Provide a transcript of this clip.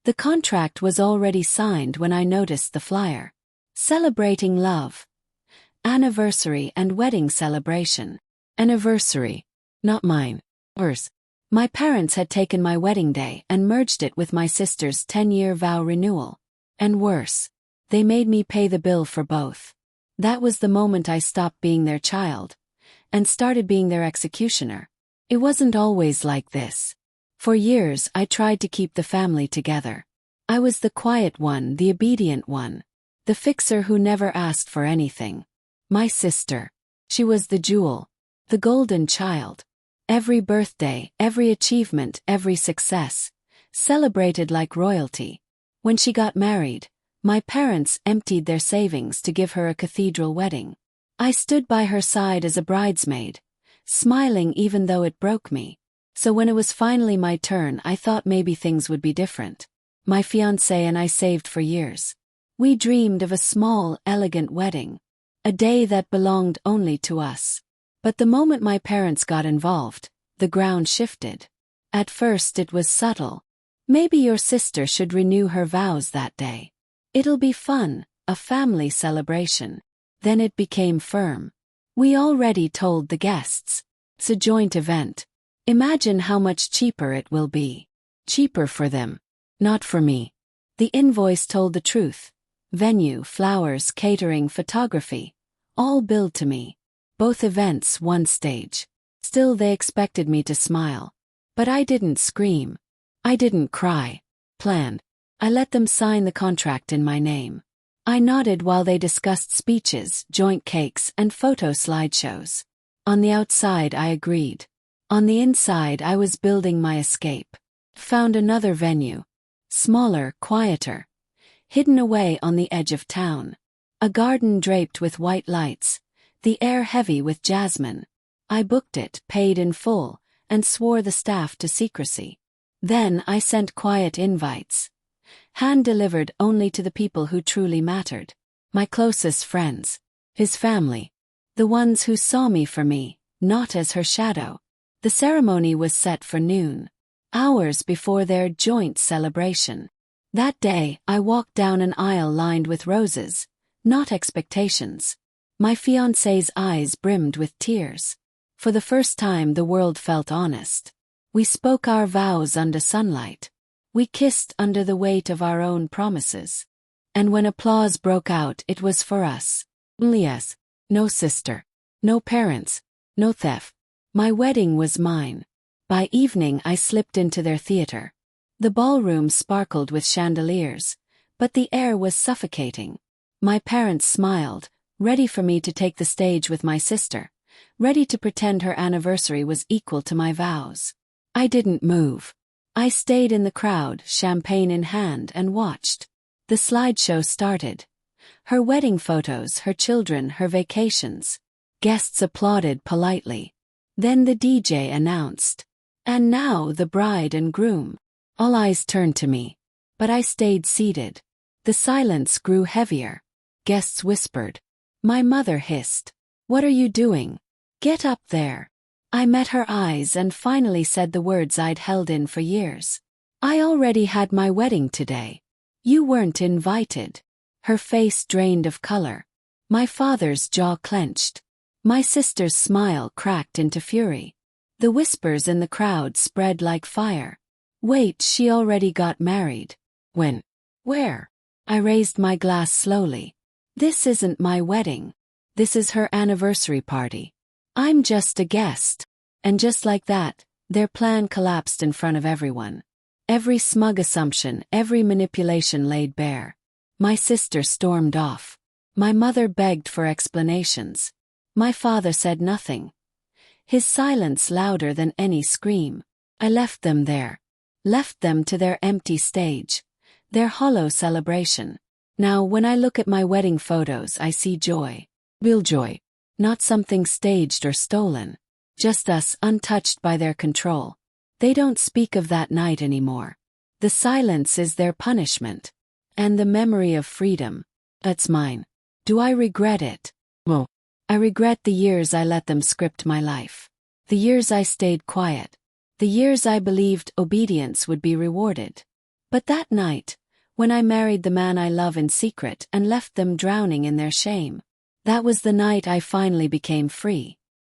The contract was already signed when I noticed the flyer. Celebrating love. Anniversary and wedding celebration. Anniversary. Not mine. Hers. My parents had taken my wedding day and merged it with my sister's 10-year vow renewal. And worse. They made me pay the bill for both. That was the moment I stopped being their child and started being their executioner. It wasn't always like this. For years I tried to keep the family together. I was the quiet one, the obedient one. The fixer who never asked for anything. My sister. She was the jewel. The golden child. Every birthday, every achievement, every success. Celebrated like royalty. When she got married, my parents emptied their savings to give her a cathedral wedding. I stood by her side as a bridesmaid, smiling even though it broke me. So when it was finally my turn, I thought maybe things would be different. My fiancé and I saved for years. We dreamed of a small, elegant wedding. A day that belonged only to us. But the moment my parents got involved, the ground shifted. At first it was subtle. Maybe your sister should renew her vows that day. It'll be fun, a family celebration. Then it became firm. We already told the guests. It's a joint event. Imagine how much cheaper it will be. Cheaper for them. Not for me. The invoice told the truth. Venue, flowers, catering, photography. All billed to me. Both events, one stage. Still they expected me to smile. But I didn't scream. I didn't cry. Planned. I let them sign the contract in my name. I nodded while they discussed speeches, joint cakes, and photo slideshows. On the outside I agreed. On the inside I was building my escape. Found another venue. Smaller, quieter. Hidden away on the edge of town. A garden draped with white lights. The air heavy with jasmine. I booked it, paid in full, and swore the staff to secrecy. Then I sent quiet invites. Hand-delivered only to the people who truly mattered. My closest friends. His family. The ones who saw me for me, not as her shadow. The ceremony was set for noon. Hours before their joint celebration. That day, I walked down an aisle lined with roses, not expectations. My fiancé's eyes brimmed with tears. For the first time the world felt honest. We spoke our vows under sunlight. We kissed under the weight of our own promises. And when applause broke out, it was for us. Yes. No sister. No parents. No theft. My wedding was mine. By evening I slipped into their theater. The ballroom sparkled with chandeliers, but the air was suffocating. My parents smiled, ready for me to take the stage with my sister, ready to pretend her anniversary was equal to my vows. I didn't move. I stayed in the crowd, champagne in hand, and watched. The slideshow started. Her wedding photos, her children, her vacations. Guests applauded politely. Then the DJ announced. And now the bride and groom. All eyes turned to me. But I stayed seated. The silence grew heavier. Guests whispered. My mother hissed. What are you doing? Get up there. I met her eyes and finally said the words I'd held in for years. I already had my wedding today. You weren't invited. Her face drained of color. My father's jaw clenched. My sister's smile cracked into fury. The whispers in the crowd spread like fire. Wait, she already got married. When? Where? I raised my glass slowly. This isn't my wedding. This is her anniversary party. I'm just a guest. And just like that, their plan collapsed in front of everyone. Every smug assumption, every manipulation laid bare. My sister stormed off. My mother begged for explanations. My father said nothing. His silence louder than any scream. I left them there. Left them to their empty stage. Their hollow celebration. Now when I look at my wedding photos I see joy. Real joy. Not something staged or stolen. Just us, untouched by their control. They don't speak of that night anymore. The silence is their punishment. And the memory of freedom. That's mine. Do I regret it? No. I regret the years I let them script my life. The years I stayed quiet. The years I believed obedience would be rewarded. But that night, when I married the man I love in secret and left them drowning in their shame, that was the night I finally became free.